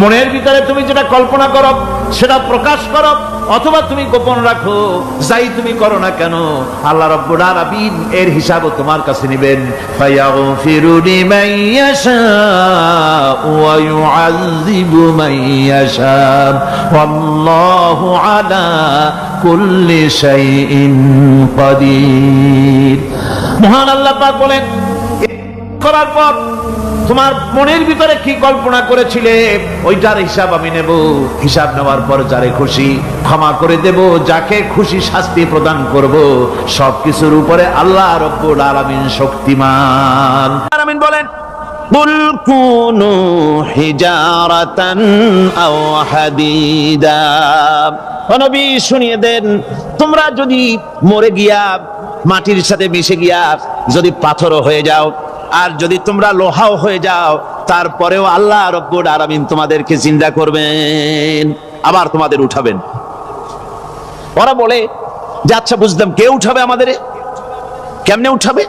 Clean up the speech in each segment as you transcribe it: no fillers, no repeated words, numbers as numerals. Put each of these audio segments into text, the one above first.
মনের ভিতরে তুমি যেটা কল্পনা করো সেটা প্রকাশ করো অথবা তুমি গোপন রাখো, যাই তুমি করো না কেন, আল্লাহ রাব্বুল আলামিন এর হিসাবও তোমার কাছে নেবেন। ফায়াগফিরু লিমান ইয়াশা ওয়া ইউআযযিবু মান ইয়াশা ওয়াল্লাহু আলা কুল্লি শাইইন কাদির। মহান আল্লাহ পাক বলেন, করার পর তোমার মনের ভিতরে কি কল্পনা করেছিলে ওইটার হিসাব আমি নেব। হিসাব নেওয়ার পর যারে খুশি ক্ষমা করে দেব, যাকে খুশি শাস্তি প্রদান করব। সবকিছুর উপরে আল্লাহ রাব্বুল আলামিন শক্তিমান। আমিন বলেন, কুল কুনু হিজারাতান আও হাদিদা। ও নবী শুনিয়ে দেন, তোমরা যদি মরে গিয়া মাটির সাথে মিশে গিয়া যদি পাথরও হয়ে যাও, আর যদি তোমরা লোহাও হয়ে যাও, তারপরেও আল্লাহ রাব্বুল আলামিন তোমাদেরকে জিন্দা করবেন, আবার তোমাদের উঠাবেন। ওরা বলে যে আচ্ছা বুঝলাম, কে উঠাবে আমাদের, কেমনে উঠাবে?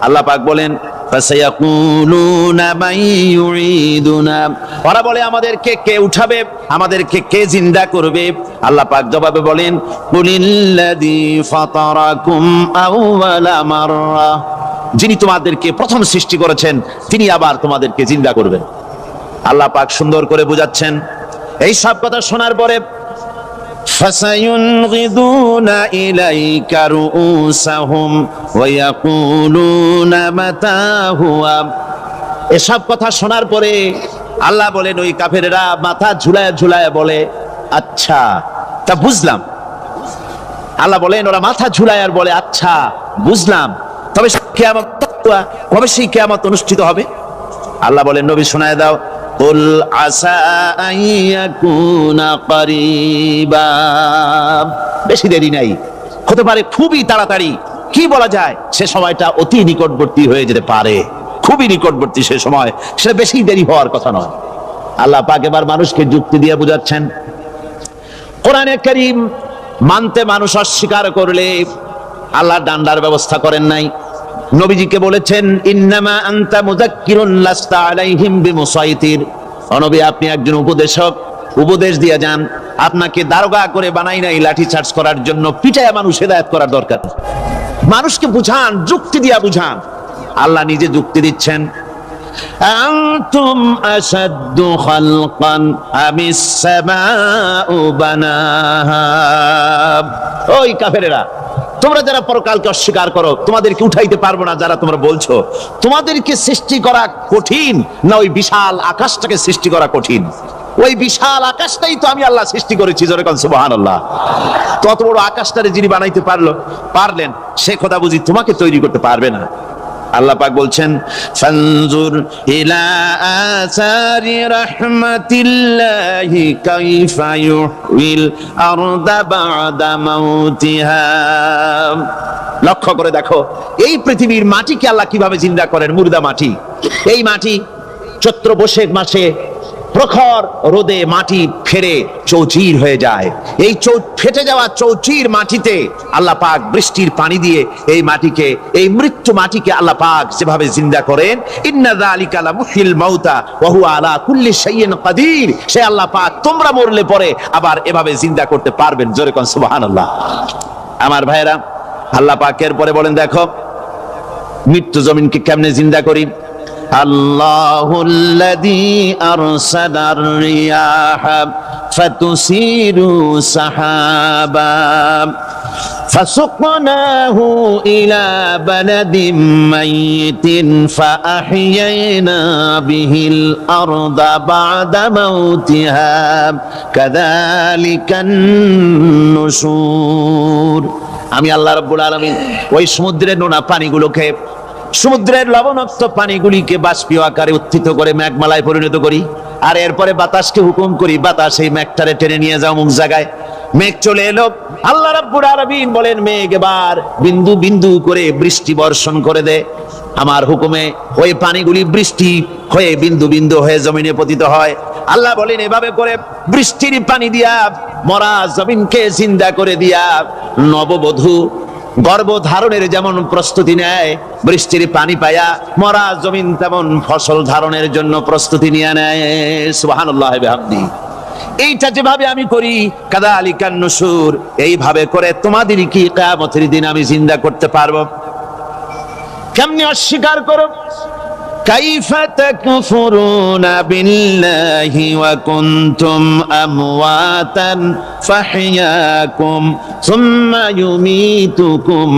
আল্লাহ পাক বলেন, ফাসায়াকুলুনা মান ইউঈদুনা। ওরা বলে আমাদেরকে কে উঠাবে, আমাদেরকে কে জিন্দা করবে? আল্লাহ পাক জবাবে বলেন, কুলিল্লাযী ফাতারাকুম আউওয়ালা মাররা। যিনি তোমাদেরকে প্রথম সৃষ্টি করেছেন তিনি আবার তোমাদেরকে জিন্দা করবেন। আল্লাহ পাক সুন্দর করে বুঝাচ্ছেন। এই সব কথা শোনার পরে ফাসায়ুনগিদুনা ইলাইকা রুউসাহুম ওয়া ইয়াকুলুনা মাতা হুয়া। এসব কথা শোনার পরে আল্লাহ বলেন, ওই কাফেররা মাথা ঝুলায় ঝুলায় বলে আচ্ছা তা বুঝলাম। আল্লাহ বলেন, ওরা মাথা ঝুলায় আর বলে আচ্ছা বুঝলাম, তবে কিয়ামত কবে সেই কিয়ামত অনুষ্ঠিত হবে? আল্লাহ বলেন, নবী শোনায় দাও, কুল আসা আইয়াকুনা করিবা। বেশি দেরি নাই, হতে পারে খুবই তাড়াতাড়ি। কি বলা যায়, সে সময়টা অতি নিকটবর্তী হয়ে যেতে পারে, খুবই নিকটবর্তী সে সময়, সেটা বেশি দেরি হওয়ার কথা নয়। আল্লাহ পাক এবার মানুষকে যুক্তি দিয়ে বুঝাচ্ছেন। কোরআনে কারীম মানতে মানুষ অস্বীকার করলে আল্লাহ ডান্ডার ব্যবস্থা করেন নাই। নবীজিকে বলেছেন, ইন্নামা আনতা মুযাক্কিরুন লাস্তা আলাইহিম বিমুসাইতির। ও নবী, আপনি একজন উপদেশক, উপদেশ দিয়ে যান। আপনাকে দারোগা করে বানাই নাই লাঠি চার্জ করার জন্য, পিটায়া মানুষ হেদায়েত করার দরকার। মানুষকে বুঝান, যুক্তি দিয়া বুঝান। আল্লাহ নিজে যুক্তি দিচ্ছেন, আনতুম আশাদ্দু খালকান আমিস সামাউ বানাহা। ওই কাফেরেরা, তোমরা যারা পরকালকে অস্বীকার করো, তোমাদেরকে উঠাইতে পারবো না যারা তোমরা বলছো, তোমাদেরকে সৃষ্টি করা কঠিন না ওই বিশাল আকাশটাকে সৃষ্টি করা কঠিন? ওই বিশাল আকাশটাই তো আমি আল্লাহ সৃষ্টি করেছি, জোরে কোন সুবহানাল্লাহ। তত বড় আকাশটারে যিনি বানাইতে পারলেন, সে কথা বুঝি তোমাকে তৈরি করতে পারবে না? আল্লাহ পাক বলছেন, ফানজুর ইলা আসারি রাহমাতিল্লাহি কাইফা ইউহিল আরদা বাদা মাউতিহা। লক্ষ্য করে দেখো, এই পৃথিবীর মাটিকে আল্লাহ কিভাবে জিন্দা করেন, মুর্দা মাটি। এই মাটি চৈত্র বৈশাখ মাসে প্রখর রোদে মাটি ফেরে চৌচির হয়ে যায়। এই ফেটে যাওয়া চৌচির মাটিতে আল্লাহ পাক বৃষ্টির পানি দিয়ে এই মাটিকে, এই মৃত্যু মাটিকে আল্লাহ পাক যেভাবে জিন্দা করেন, ইন্না যালিকা লামুহিল মাউতা ওয়া হুয়া আলা কুল্লি শাইইন কাদির। সে আল্লাহ পাক তোমরা মরলে পরে আবার এভাবে জিন্দা করতে পারবেন, জোরে কোন সুবহানাল্লাহ। আমার ভাইরা, আল্লাহ পাকের পরে বলেন, দেখো মৃত্যু জমিনকে কেমনে জিন্দা করি। আল্লাহুল্লাযী আরসালার রিয়াহা ফাতুসিরু সাহাবা ফাসুকনাহু ইলা বালাদিম মাইতিন ফাআহইয়ানা বিহিল আরদা বা'দা মাউতিহা কাযালিকান নুশুর। আমি আল্লাহ রাব্বুল আলামিন ওই সমুদ্রের নোনা পানিগুলোকে, সমুদ্রের লবণাক্ত পানিগুলিকে বাষ্পীয় আকারে উত্থিত করে মেঘমালায় পরিণত করি, আর এরপরে বাতাসকে হুকুম করি, বাতাস এই মেঘটারে টেনে নিয়ে যাও মুখ জায়গায়। মেঘ চলে এলো, আল্লাহ রাব্বুল আলামিন বলেন, মেঘ এবার বিন্দু বিন্দু করে বৃষ্টি বর্ষণ করে দে। আমার হুকুমে ওই পানিগুলি বৃষ্টি হয়ে বিন্দু বিন্দু হয়ে জমিনে পতিত হয়। আল্লাহ বলেন, এভাবে করে বৃষ্টির পানি দিয়া মরা জমিনকে জিন্দা করে দিয়া নববধূ গর্ভধারণের যেমন প্রস্তুতি নেয়, বৃষ্টির পানি পায়া মরা জমিন তেমন ফসল ধারণের জন্য প্রস্তুতি নিয়ে নেয়। সুবহানাল্লাহ বিহামদি। এইটা যেভাবে আমি করি, কাযালিকান নুশুর, এইভাবে করে তোমাদের কি কিয়ামতের দিন আমি জিন্দা করতে পারবো? কেমনে অস্বীকার করো? কাইফা তাকফুরুনা বিল্লাহি ওয়া কুনতুম আমওয়াতান ফাহইয়াকুম সুম্মা ইউমীতুকুম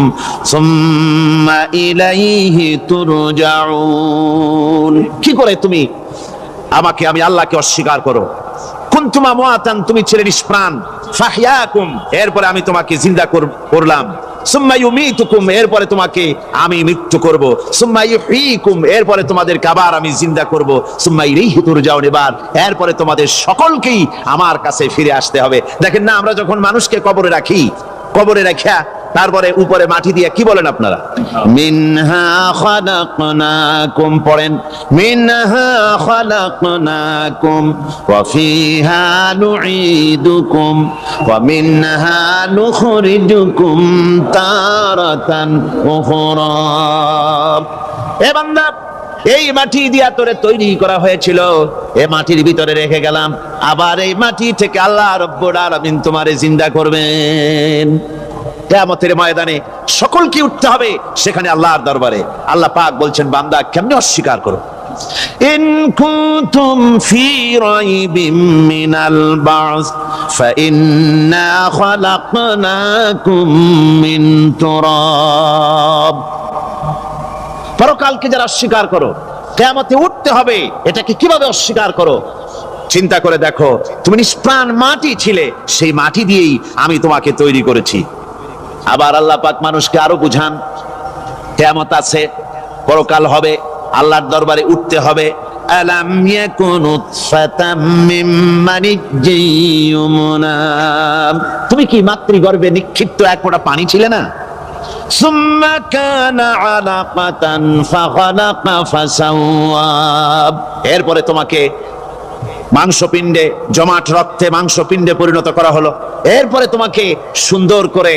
সুম্মা ইলাইহি তুরজাউন। কি করে তুমি আমাকে, আমি আল্লাহকে অস্বীকার করো? কুনতুম আমওয়াতান, তুমি ছিলে নিষ্প্রাণ, ফাহইয়াকুম, এরপরে আমি তোমাকে জিন্দা করলাম, সুম্মা ইউমীতুকুম, এরপরে তোমাকে আমি মৃত্যু করব, সুম্মা ইউহয়িকুম, এরপরে তোমাদেরকে আবার আমি জিন্দা করব, সুম্মা ইলাইহি তুরজাউন, এরপরে তোমাদের সকলকেই আমার কাছে ফিরে আসতে হবে। দেখেন না, আমরা যখন মানুষকে কবরে রাখি, কবরে রাখা তারপরে উপরে মাটি দিয়ে কি বলেন আপনারা? মিনহা খালাকনাকুম, পড়েন মিনহা খালাকনাকুম ওয়া ফিহা নুঈদুকুম ওয়া মিনহা নুখরিজুকুম তারাতান উখরা। এ বান্দা, এই মাটি দিয়া তোরে তৈরি করা হয়েছিল, এ মাটির ভিতরে রেখে গেলাম, আবার এই মাটি থেকে আল্লাহ রাব্বুল আলামিন তোমারে জিন্দা করবেন। কিয়ামতের ময়দানে সকলকে উঠতে হবে সেখানে আল্লাহর দরবারে। আল্লাহ পাক বলছেন, বান্দা কেমনে অস্বীকার করো? ইন কুনতুম ফি রাইবিম মিনাল বাস ফাইন্না খালাকনাকুম মিন তুরাব। পরকালকে যারা অস্বীকার করো, কিয়ামতে উঠতে হবে, এটাকে কিভাবে অস্বীকার করো? চিন্তা করে দেখো, তুমি নিষ্প্রাণ মাটি ছিলে, সেই মাটি দিয়েই আমি তোমাকে তৈরি করেছি। আবার আল্লাহ পাক মানুষকে আরো বুঝান, কিয়ামত আছে, পরকাল হবে, আল্লাহর দরবারে উঠতে হবে। আলাম ইয়াকুনু ফাতাম মিন মানিজ্জিয়ুমনা, তুমি কি মাতৃগর্ভে নিক্ষিপ্ত এক ফোঁটা পানি ছিলে না? সুম্মা কানা আলাকাতান ফাখালাকা ফাসাওয়া, এরপরে তোমাকে মাংসপিণ্ডে, জমাট রক্তে মাংসপিণ্ডে পরিণত করা হলো, এরপরে তোমাকে সুন্দর করে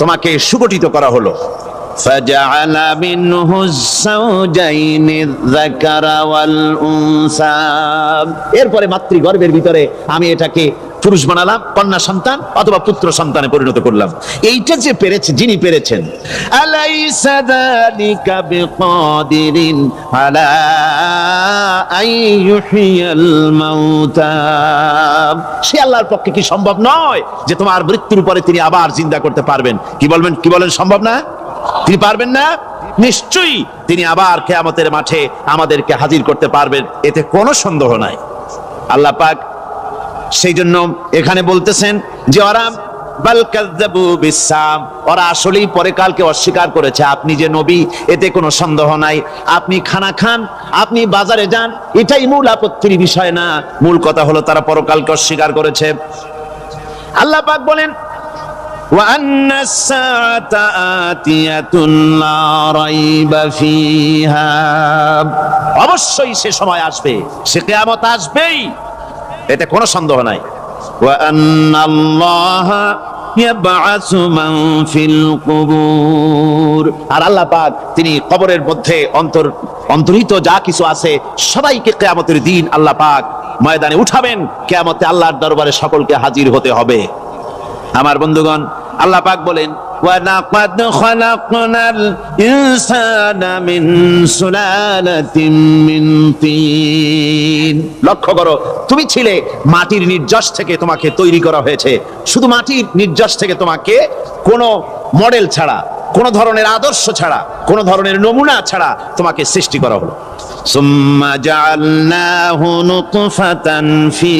তোমাকে সুগঠিত করা হলো। ফাজআলা মিনহু যাওজাইনি যাকারা ওয়াল উনসা, এরপরে মাতৃগর্ভের ভিতরে আমি এটাকে পুরুষ বানালাম, কন্যা সন্তান অথবা পুত্র সন্তানে পরিণত করলাম। এইটা যে পেরেছে, যিনি পেরেছেন, আলাইসা যালিকা বিকাদিরিন আলা আইয়ুহিয়াল মাউতা, সে আল্লাহর পক্ষে কি সম্ভব নয় যে তোমার মৃত্যুর পরে তিনি আবার জিন্দা করতে পারবেন? কি বলবেন, কি বলেন, সম্ভব না? তিনি পারবেন না? নিশ্চয়ই তিনি আবার কিয়ামতের মাঠে আমাদেরকে হাজির করতে পারবেন, এতে কোনো সন্দেহ নাই। আল্লাহ পাক সেই জন্য এখানে বলতেছেন যে ওরা বাল কাযযাবু বিসাম, ওরা আসলেই পরকালকে অস্বীকার করেছে। আপনি যে নবী, এতে কোনো সন্দেহ নাই। আপনি খানা খান, আপনি বাজারে যান, এটাই মূল আপত্তির বিষয় না। মূল কথা হলো তারা পরকালকে অস্বীকার করেছে। আল্লাহ পাক বলেন, ওয়া আন্নাস সাআতা আতিয়াতুন লা রাইবা ফিহা, অবশ্যই সে সময় আসবে, সে কিয়ামত আসবেই, এতে কোনো সন্দেহ নাই। ওয়া আন্নাল্লাহা ইয়াবআসু মান ফিল কুবুর, আর আল্লাহ পাক তিনি কবরের মধ্যে অন্তর্হিত যা কিছু আছে সবাইকে কিয়ামতের দিন আল্লাহ পাক ময়দানে উঠাবেন। কিয়ামতে আল্লাহর দরবারে সকলকে হাজির হতে হবে। আমার বন্ধুগণ, আল্লাহ পাক বলেন, ওয়া লাকাদ খালাকনাল ইনসানা মিন সুলালাতিন মিন তিন। লক্ষ্য করো, তুমি ছিলে মাটির নির্যাস থেকে তোমাকে তৈরি করা হয়েছে। শুধু মাটির নির্যাস থেকে তোমাকে কোনো মডেল ছাড়া, কোনো ধরনের আদর্শ ছাড়া, কোনো ধরনের নমুনা ছাড়া তোমাকে সৃষ্টি করা হলো। সুম্মা জাআলনাহু নুতফাতান ফি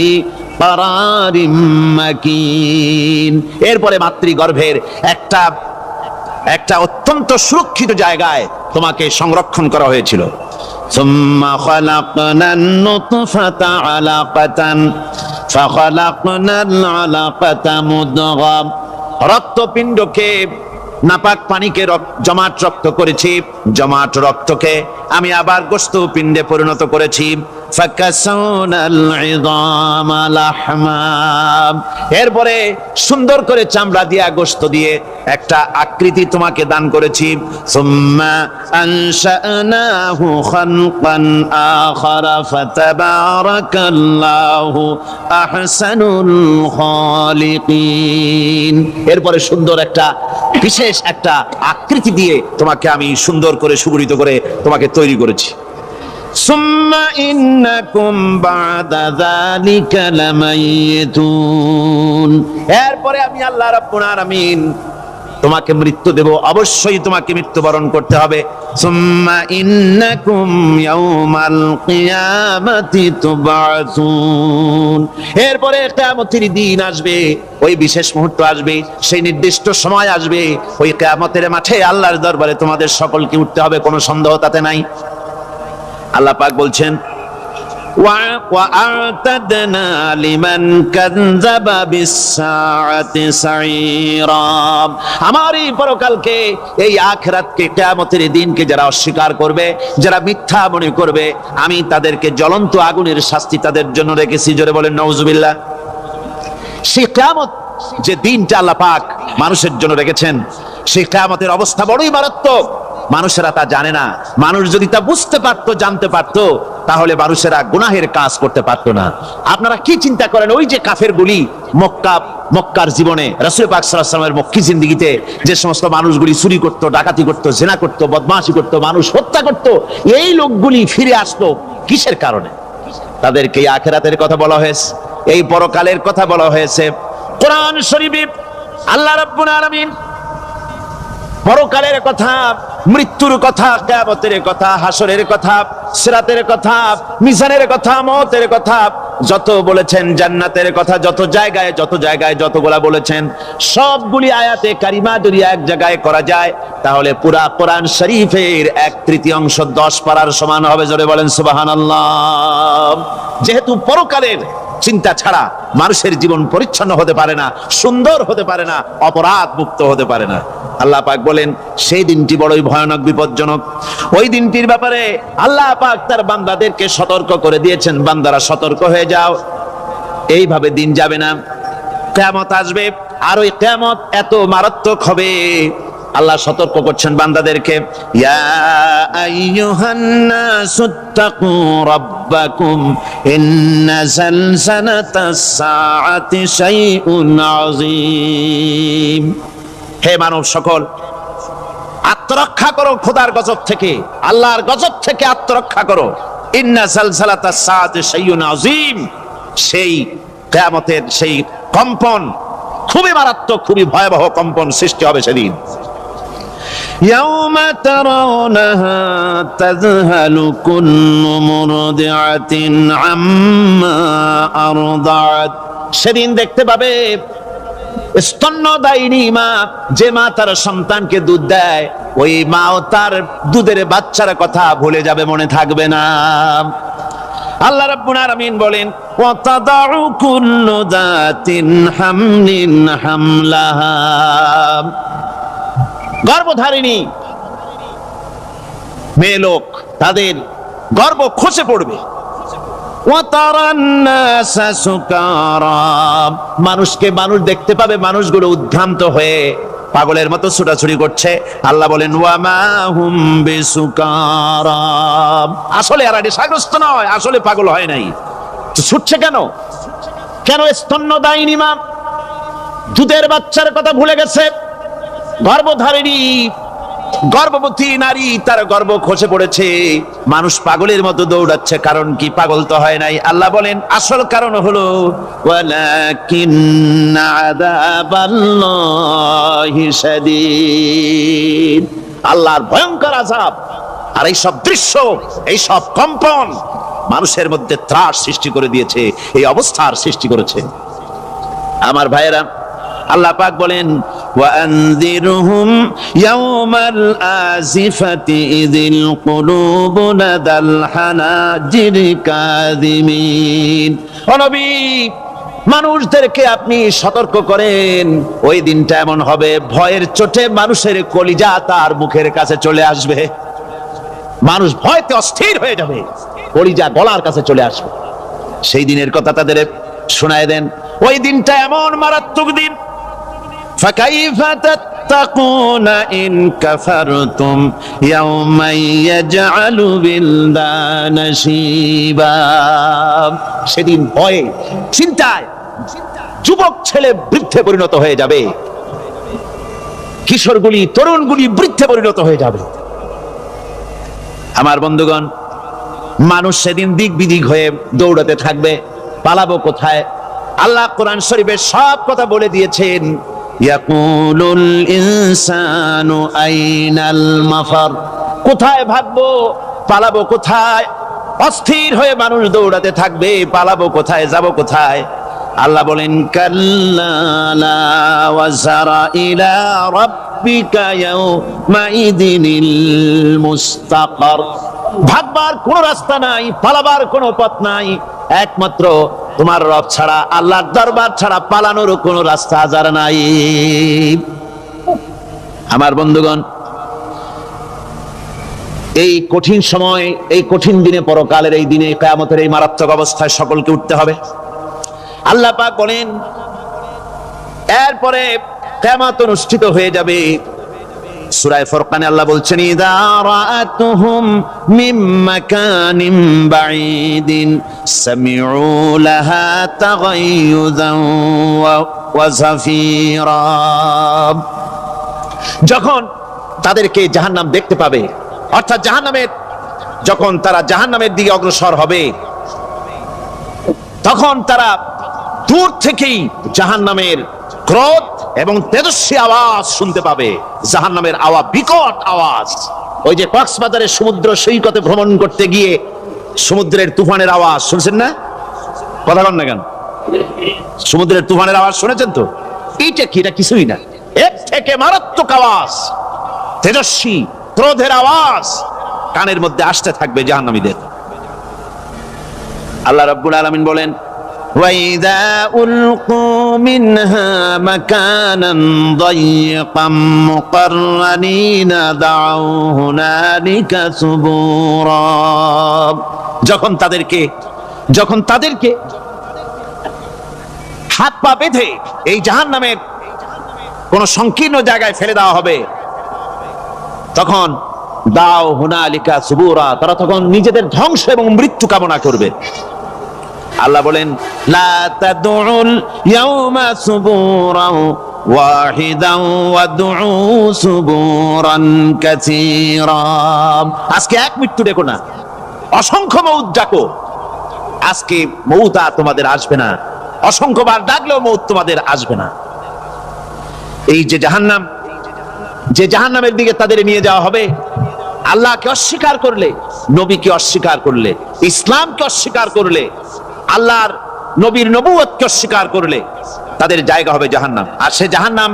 কারারিম মাকিন, এরপরে মাতৃগর্ভের একটা অত্যন্ত সুরক্ষিত জায়গায় তোমাকে সংরক্ষণ করা হয়েছিল। সুম্মা খালাকনান নুতফাতা আলাকাতান ফাখালাকনাল আলাকাতা মুদগা, রক্তপিণ্ডকে, নাপাক পানিকে জমাট রক্ত করেছি, জমাট রক্তকে আমি আবার গোস্ত পিণ্ডে পরিণত করেছি, ফাকাসাউনাল ইযামা লাহমা, এরপরে সুন্দর করে চামড়া দিয়া গোশত দিয়ে একটা আকৃতি তোমাকে দান করেছি। সুম্মা আনশানাহু খালকান আখারা ফাতাবারাকাল্লাহু আহসানুল খালিকিন, এরপরে সুন্দর একটা বিশেষ একটা আকৃতি দিয়ে তোমাকে আমি সুন্দর করে সুগঠিত করে তোমাকে তৈরি করেছি। সুম্মা ইন্নাকুম বাদা যালিকা লামাইতুন, এরপরে আমি আল্লাহ রাব্বুল আলামিন তোমাকে মৃত্যু দেব, অবশ্যই তোমাকে মৃত্যুবরণ করতে হবে। সুম্মা ইন্নাকুম ইয়াউমাল কিয়ামাতি তুবআসুন, এরপরে কিয়ামতের দিন আসবে, ওই বিশেষ মুহূর্ত আসবে, সেই নির্দিষ্ট সময় আসবে, ওই কিয়ামতের মাঠে আল্লাহর দরবারে তোমাদের সকলকে উঠতে হবে, কোনো সন্দেহ তাতে নাই। আল্লাহ পাক বলছেন وَأَعْتَدْنَا لِمَنْ كَذَّبَ بِالسَّاعَةِ سَعِيرًا, আমার এই পরকালকে, এই আখিরাতকে, কিয়ামতের দিনকে যারা অস্বীকার করবে, যারা মিথ্যা মনে করবে, আমি তাদেরকে জ্বলন্ত আগুনের শাস্তি তাদের জন্য রেখেছি। জোরে বলেন নাউজুবিল্লাহ। সেই কিয়ামত যে দিনটা আল্লাহ পাক মানুষের জন্য রেখেছেন, সেই কিয়ামতের অবস্থা বড়ই মারাত্মক। মানুষেরা তা জানে না। মানুষ যদি তা বুঝতে পারতো, জানতে পারতো, তাহলে মানুষেরা গুনাহের কাজ করতে পারতো না। আপনারা কি চিন্তা করেন, ওই যে কাফেরগুলি মক্কার জীবনে রাসূল পাক সাল্লাল্লাহু আলাইহি ওয়াসাল্লামের মক্কি জিন্দেগিতে যে সমস্ত মানুষগুলি চুরি করত, ডাকাতি করত, জিনা করত, বদমাশি করত, মানুষ হত্যা করত, এই লোকগুলি ফিরে আসলো কিসের কারণে? তাদেরকে এই আখিরাতের কথা বলা হয়েছে, এই পরকালের কথা বলা হয়েছে। কোরআন শরীফে আল্লাহ রাব্বুল আলামিন পরকালের কথা, মৃত্যুর কথা, কিয়ামতের কথা, হাসরের কথা, সিরাতের কথা, মিজানের কথা, মওতের কথা যত বলেছেন, জান্নাতের কথা যত জায়গায় যতগুলা বলেছেন, সবগুলি আয়াতে কারিমা যদি এক জায়গায় করা যায়, তাহলে পুরা কোরআন শরীফের 1/3 10 পারার সমান হবে। জোরে বলেন সুবহানাল্লাহ। যেহেতু পরকালের চিন্তা ছাড়া মানুষের জীবন পরিচ্ছন্ন হতে পারে না, সুন্দর হতে পারে না, অপরাধ মুক্ত হতে পারে না। আল্লাহ পাক বলেন সেই দিনটি বড়ই ভয়ানক, বিপজ্জনক। ওই দিনটির ব্যাপারে আল্লাহ পাক তার বান্দাদেরকে সতর্ক করে দিয়েছেন, বান্দারা সতর্ক হয়ে যাও, এইভাবে দিন যাবে না, কিয়ামত আসবে। আর ওই কিয়ামত এত মারাত্মক হবে, আল্লাহ সতর্ক করছেন বান্দাদেরকে, ইয়া আইয়ুহান নাসুত্তাকু রাব্বাকুম ইন্না যালজালাতাস সাআতি শাইউন আযীম, হে মানব সকল, আত্মরক্ষা করো খোদার গজব থেকে, আল্লাহর গজব থেকে আত্মরক্ষা করো। ইন্না যালজালাতাস সাআতি শাইউন আযীম, সেই কিয়ামতের সেই কম্পন খুবই মারাত্মক, খুবই ভয়াবহ কম্পন সৃষ্টি হবে সেদিন। ইয়াউমা তারাউনাহা তাযহালু কুল্লু মুরদিআতিন আম্মা আরদাআত, সেদিন দেখতে পাবে স্তন্যদায়িনী মা, যে মা তার সন্তানকে দুধ দেয়, ওই মাও তার দুধের বাচ্চার কথা ভুলে যাবে, মনে থাকবে না। আল্লাহ রাব্বুল আলামিন বলেন ওয়া তাদাউ কুল্লু যাতিন হামলিন হামলাহা, গর্ভধারিণী মেয়ে লোক তাদের গর্ভ খসে পড়বে। ওয়া তারান নাসা সুকারা, মানুষকে মানুষ দেখতে পাবে, মানুষগুলো উদ্ভ্রান্ত হয়ে পাগলের মতো ছুটাছুটি করছে। আল্লাহ বলেন ওয়া মা হুম বিসুকারা, আসলে আর নেশাগ্রস্ত নয়, আসলে পাগল হয় নাই। তো ছুটছে কেন? কেন? স্তন্যদায়িনী মা দুধের বাচ্চার কথা ভুলে গেছে। গর্ভধারিণী গর্ভবতী নারী, তার গর্ভ খসে পড়েছে, মানুষ পাগলের মতো দৌড়াচ্ছে। কারণ কি? পাগল তো হয় নাই। আল্লাহ বলেন আসল কারণ হলো ওয়ালাকিন্না আযাবাল্লাহি শাদীদ, আল্লাহর ভয়ঙ্কর আযাব। আর এই সব দৃশ্য, এই সব কম্পন মানুষের মধ্যে ত্রাস সৃষ্টি করে দিয়েছে, এই অবস্থার সৃষ্টি করেছে। আমার ভাইয়েরা, আল্লাহ পাক বলেন ওয়ানযিরহুম ইয়াওমাল আজিফাতি ইযিল কুলুবু লাদাল হানাজিরি কাযিমিন, ও নবী মানুষদেরকে আপনি সতর্ক করেন, ওই দিনটা এমন হবে ভয়ের চোটে মানুষের কলিজা তার মুখের কাছে চলে আসবে, মানুষ ভয়তে অস্থির হয়ে যাবে। কলিজা গলার কাছে চলে আসবে। সেই দিনের কথা তাদের শোনায় দেন। ওই দিনটা এমন মারাত্মক দিন, ফাকাইফা তাত্তাকুনা ইন কাফারতুম ইয়াওমা ইয়াজআলু বিলদানা শিবা। সেদিন ভয়ে চিন্তায় যুবক ছেলে বৃদ্ধে পরিণত হয়ে যাবে, কিশোরগুলি তরুণগুলি বৃদ্ধে পরিণত হয়ে যাবে। আমার বন্ধুগণ, মানুষ সেদিন দিক বিদিক হয়ে দৌড়াতে থাকবে, পালাবো কোথায়? আল্লাহ কোরআন শরীফে সব কথা বলে দিয়েছেন। ইয়াকুলুল ইনসানু আইনাল মাফার, কোথায় ভাগবো, পালাবো কোথায়? অস্থির হয়ে মানুষ দৌড়াতে থাকবে, পালাবো কোথায়, যাব কোথায়? আল্লাহ বলেন কাল্লা লা ওয়াজারা ইলা রাব্বিকা ইয়াউমাইদিনিল মুস্তাকার। ভাগবার কোনো রাস্তা নাই, পালাবার কোনো পথ নাই, একমাত্র তোমার রব ছাড়া, আল্লাহর দরবার ছাড়া পালানোর কোনো রাস্তা আজার নাই। আমার বন্ধুগণ, এই কঠিন সময়, এই কঠিন দিনে, পরকালের এই দিনে, কিয়ামতের এই মারাত্মক অবস্থায় সকলকে উঠতে হবে। আল্লাহ পাক বলেন এরপরে কিয়ামত অনুষ্ঠিত হয়ে যাবে। সূরা ফুরকানে আল্লাহ বলছেন ইযা রাআতুহুম মিন মাকানিন বাঈদিন সামিউ লাহা তাগায়ুযান ওয়া যাফীরা। যখন তাদেরকে জাহান্নাম দেখতে পাবে, অর্থাৎ জাহান্নামের, যখন তারা জাহান্নামের দিকে অগ্রসর হবে, তখন তারা দূর থেকেই জাহান্নামের ক্রোধ এবং তেজস্বী আওয়াজ শুনতে পাবে। জাহান্নামের আওয়াজ, বিকট আওয়াজ। ওই যে কক্সবাজারের সমুদ্র সৈকতে ভ্রমণ করতে গিয়ে সমুদ্রের তুফানের আওয়াজ শুনছেন না? কথা বলেন না কেন? সমুদ্রের তুফানের আওয়াজ শুনেছেন তো? এইটা কি? এটা কিছুই না, এর থেকে মারাত্মক আওয়াজ, তেজস্বী ক্রোধের আওয়াজ কানের মধ্যে আসতে থাকবে জাহান্নামীদের। আল্লাহ রাব্বুল আলামিন বলেন وَإِذَا أُلْقُوا مِنْهَا مَكَانًا ضَيِّقًا مُقَرَّنِينَ دَعَوْا هُنَالِكَ ثُبُورًا। যখন তাদেরকে হাত পা বেঁধে এই জাহান্নামের কোন সংকীর্ণ জায়গায় ফেলে দেওয়া হবে, তখন দাও হুনালিকা সুবুরা, তারা তখন নিজেদের ধ্বংস এবং মৃত্যু কামনা করবে। আল্লাহ বলেন লা তাদউল ইয়াউমা সুবুরান ওয়াহিদান ওয়াদউ সুবুরান কাসীরা। আজকে এক মৃত্যু ডেকো না, অসংখ্য মউত ডাকো। আজকে মউত আর তোমাদের আসবে না, অসংখ্যবার ডাকলেও মউত তোমাদের আসবে না। এই যে জাহান্নাম, যে জাহান্নামের দিকে তাদের নিয়ে যাওয়া হবে, আল্লাহকে অস্বীকার করলে, নবীকে অস্বীকার করলে, ইসলামকে অস্বীকার করলে, আল্লাহর নবীর নবুয়তকে অস্বীকার করলে তাদের জায়গা হবে জাহান্নাম। আর সে জাহান্নাম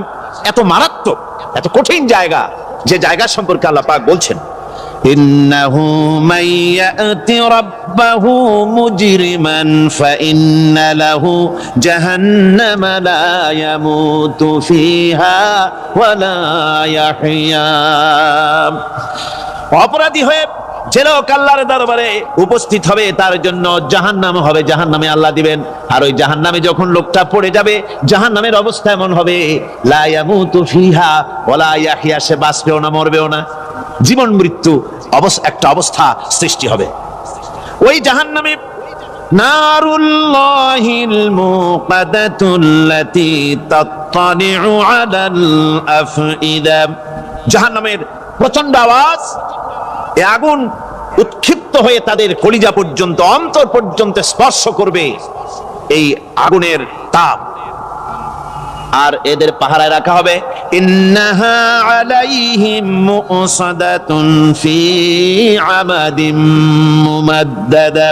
এত মারাত্মক, এত কঠিন জায়গা, যে জায়গা সম্পর্কে আল্লাহ পাক বলছেন ইন্নাহু মাইয়াতি রাব্বাহু মুজরিমান ফাইন্না লাহু জাহান্নামা লা ইয়ামুতু ফিহা ওয়া লা ইয়াহইয়া। অপরাধী হয়ে যে লোক আল্লাহর দরবারে উপস্থিত হবে, তার জন্য জাহান্নাম হবে, জাহান্নামে আল্লাহ দিবেন। আর ওই জাহান্নামে যখন লোকটা পড়ে যাবে, জাহান্নামের অবস্থা এমন হবে লা ইয়ামুতু ফিহা ওয়া লা ইয়াহইয়া, সে বাঁচবেও না মরবেও না, জীবন মৃত্যু একটা অবস্থা সৃষ্টি হবে। ওই জাহান্নামে নারুল্লাহিল মুকাদাতুল্লাতী তাত্তালিউ আলাল আফইদা। জাহান্নামের প্রচন্ড আওয়াজ, এই আগুন উৎক্ষিপ্ত হয়ে তাদের কলিজা পর্যন্ত, অন্তর পর্যন্ত স্পর্শ করবে এই আগুনের তাপ। আর এদের পাহারায় রাখা হবে ইন্নাহা আলাইহিম মুসাদাতুন ফি আমাদিম মুমাদ্দাদা।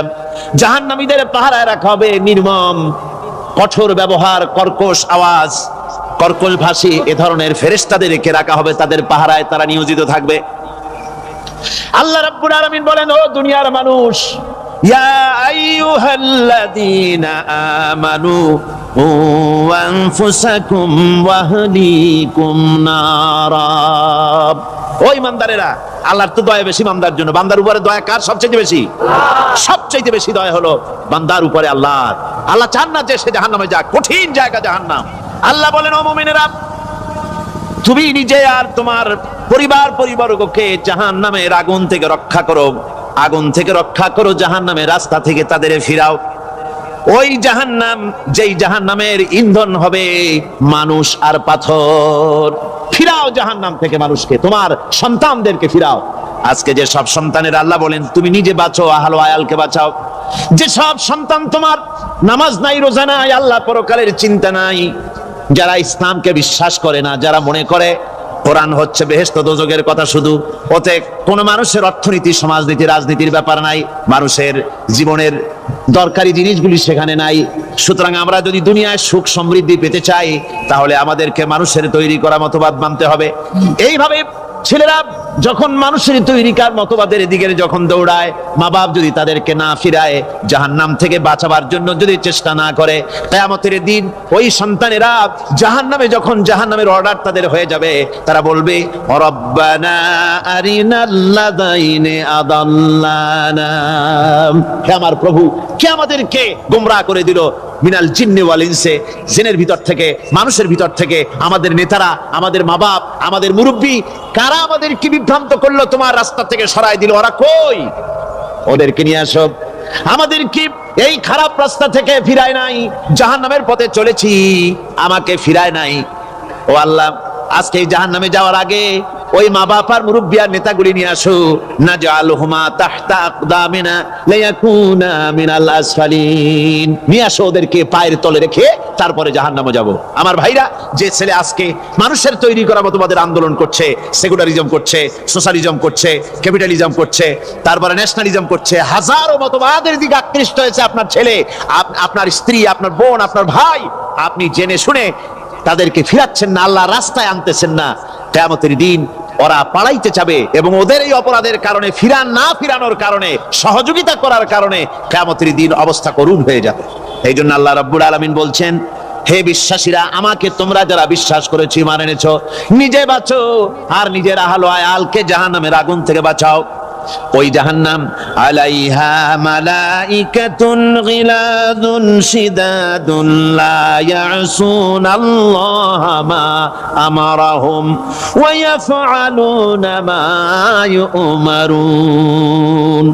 জাহান্নামীদের পাহারায় রাখা হবে নির্মম, কঠোর ব্যবহার, কর্কশ আওয়াজ, কর্কশ ভাষী এ ধরনের ফেরেশতাদেরকে রাখা হবে তাদের পাহারায়, তারা নিয়োজিত থাকবে। আল্লাহ রাব্বুল আলামিন বলেন, ও দুনিয়ার মানুষ, ইয়া আইয়ুহাল্লাযীনা আমানু কু আনফুসাকুম ওয়া আহলিকুম নারা। ও ঈমানদারেরা, আল্লাহর তো দয়া বেশি বান্দার জন্য। বান্দার উপরে দয়া কার সবচেয়ে বেশি? সবচেয়ে বেশি দয়া হলো বান্দার উপরে আল্লাহর। আল্লাহ চান না যে সে জাহান্নামে যাক, কঠিন জায়গা জাহান্নাম। আল্লাহ বলেন, ও মুমিনেরা, তুমি নিজে আর তোমার পরিবার পরিবারকে জাহান্নামের আগুন থেকে রক্ষা করো, আগুন থেকে রক্ষা করো, জাহান্নামের রাস্তা থেকে তাদের ফিরাও। ওই জাহান্নাম, যেই জাহান্নামের ইন্ধন হবে মানুষ আর পাথর। ফিরাও জাহান্নাম থেকে মানুষকে, তোমার সন্তানদেরকে ফিরাও। আজকে যে সব সন্তানের আল্লাহ বলেন তুমি নিজে বাঁচো, আহল আয়ালকে বাঁচাও। যে সব সন্তান তোমার নামাজ নাই, রোজা নাই, আল্লাহ পরকালের চিন্তা নাই, যারা ইসলামকে বিশ্বাস করে না, যারা মনে করে কোরআন হচ্ছে বেহেশত দোজখের কথা শুধু, ওতে কোনো মানুষের অর্থনীতি, সমাজনীতি, রাজনীতির ব্যাপার নাই, মানুষের জীবনের দরকারি জিনিসগুলি সেখানে নাই। সুতরাং আমরা যদি দুনিয়ায় সুখ সমৃদ্ধি পেতে চাই, তাহলে আমাদেরকে মানুষের তৈরি করা মতবাদ মানতে হবে। এইভাবে ছেলেরা যখন মানুষের তৈরিকার মতবাদের দিকে যখন দৌড়ায়, মা বাপ যদি তাদেরকে না ফিরায়, জাহান্নাম থেকে বাঁচাবার জন্য যদি চেষ্টা না করে, কিয়ামতের দিন ওই সন্তানেরা জাহান্নামে, যখন জাহান্নামের অর্ডার তাদের হয়ে যাবে, তারা বলবে, রব্বানা আরিনাল্লাযাইনি আদাল্লানা, হে আমার প্রভু, কে আমাদেরকে গোমরাহ করে দিল, মিনাল জিন্নি ওয়াল ইনসি, জিনের ভিতর থেকে, মানুষের ভিতর থেকে, আমাদের নেতারা, আমাদের মা বাপ, আমাদের মুরব্বী, কারা আমাদেরকে বিভ্রান্ত করলো, তোমার রাস্তা থেকে সরাই দিল, ওরা কই? ওদেরকে নিয়ে আসো। আমাদের কি এই খারাপ রাস্তা থেকে ফিরায় নাই, জাহান্নামের পথে চলেছি, আমাকে ফিরায় নাই। ও আল্লাহ, আজকে এই জাহান্নামে যাওয়ার আগে ওই মা বাপ আর মুরব্বী আর নেতাগুলি নিয়ে আসো। নাজআলহুমা তাহতা আকদামিনা লিয়াকুনা মিনাল আসফালিন, নিয়ে আসো ওদেরকে পায়ের তলে রেখে তারপরে জাহান্নামে যাব। আমার ভাইরা, যে ছেলে আজকে মানুষের তৈরি করা মতবাদের আন্দোলন করছে, সেকুলারিজম করছে, সোশ্যালিজম করছে, ক্যাপিটালিজম করছে, তারপরে ন্যাশনালিজম করছে, হাজারো মতবাদের দিকে আকৃষ্ট হয়েছে আপনার ছেলে, আপনার স্ত্রী, আপনার বোন, আপনার ভাই, আপনি জেনে শুনে তাদেরকে ফিরাচ্ছেন না, আল্লাহর রাস্তায় আনতেছেন না। কিয়ামতের দিন ওরা পালাইতে চাবে, এবং ওদের এই অপরাধের কারণে, ফিরানোর কারণে, সহযোগিতা করার কারণে কিয়ামতের দিন অবস্থা করুণ হয়ে যাবে। এই জন্য আল্লাহ রাব্বুল আলামিন বলছেন, হে বিশ্বাসীরা, আমাকে তোমরা যারা বিশ্বাস করেছো, ঈমান এনেছো, নিজে বাঁচো আর নিজের আহল আয়ালকে জাহান্নামের আগুন থেকে বাঁচাও। ওই জাহান্নাম আলাইহা মালাইকাতুন গিলাদুন শিদাদুন লা ইয়াসুনাল্লাহা মা আমারাহুম ওয়া ইয়াফআলুনা মা ইউমারুন।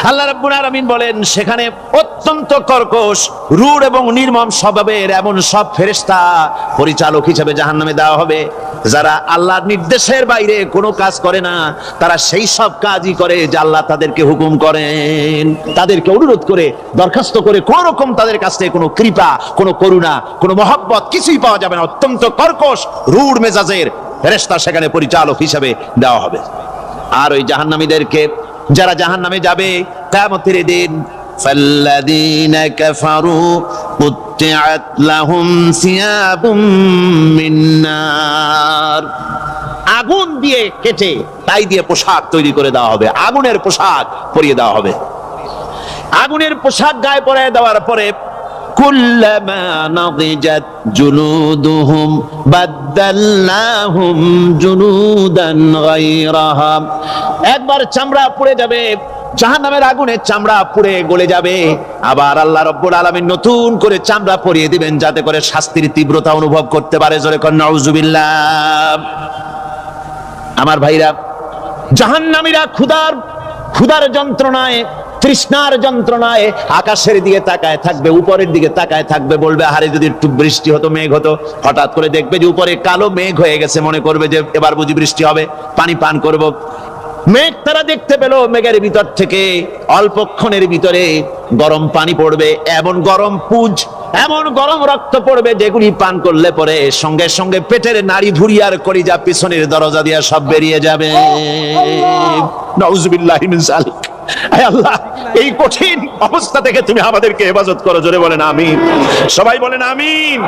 আল্লাহ রাব্বুল আলামিন বলেন, সেখানে অত্যন্ত কর্কশ, রূঢ় এবং নির্মম স্বভাবের এমন সব ফেরেশতা পরিচালক হিসেবে জাহান্নামে দেওয়া হবে, যারা আল্লাহর নির্দেশের বাইরে কোনো কাজ করে না। তারা সেই সব কাজই করে যে আল্লাহ তাদেরকে হুকুম করেন, তাদেরকে অনুরোধ করে, দরখাস্ত করে, কোন রকম তাদের কাছ থেকে কোনো কৃপা, কোনো করুণা, কোনো মহব্বত কিছুই পাওয়া যাবে না। অত্যন্ত কর্কশ, রূঢ় মেজাজের ফেরেশতা সেখানে পরিচালক হিসেবে দেওয়া হবে। আর ওই জাহান্নামীদেরকে, যারা জাহান্নামে যাবে কিয়ামতের দিন, ফাল্লাযীনা কাফারু কুত্তিআত লাহুম সিয়াবুম মিন নার, আগুন দিয়ে কেটে তাই দিয়ে পোশাক তৈরি করে দেওয়া হবে, আগুনের পোশাক পরিয়ে দেওয়া হবে। আগুনের পোশাক গায়ে পরিয়ে দেওয়ার পরে, কুল্লামা নাদিজাত জুলুদুহুম বাদদালনাহুম জুলুদান গায়রাহা, একবার চামড়া পুড়ে যাবে, জাহান্নামের আগুনে চামড়া পুড়ে গলে যাবে, আবার আল্লাহ রাব্বুল আলামিন নতুন করে চামড়া পরিয়ে দিবেন, যাতে করে শাস্তির তীব্রতা অনুভব করতে পারে। জোরে কোন নাউজুবিল্লাহ। আমার ভাইরা, জাহান্নামীরা ক্ষুধার যন্ত্রণায়, তৃষ্ণার যন্ত্রণায় আকাশের দিকে তাকায় থাকবে, উপরের দিকে তাকায় থাকবে, বলবে, আরে যদি একটু বৃষ্টি হতো, মেঘ হতো। হঠাৎ করে দেখবে যে উপরে কালো মেঘ হয়ে গেছে, মনে করবে যে এবার বুঝি বৃষ্টি হবে, পানি পান করব। মেঘ তারা দেখতে পেল, মেঘের ভিতর থেকে অল্পক্ষণের ভিতরে গরম পানি পড়বে, এমন গরম পুঁজ, এমন গরম রক্ত পড়বে, যেগুলি পান করলে পরে সঙ্গে সঙ্গে পেটের নাড়ি ভুঁড়ি আর কলিজা পিছনের দরজা দিয়ে সব বেরিয়ে যাবে। নাউজুবিল্লাহি মিন যালিক। হে আল্লাহ, এই কঠিন অবস্থা থেকে তুমি আমাদেরকে হেফাজত করো। জোরে বলেন আমিন। সবাই বলেন আমিন।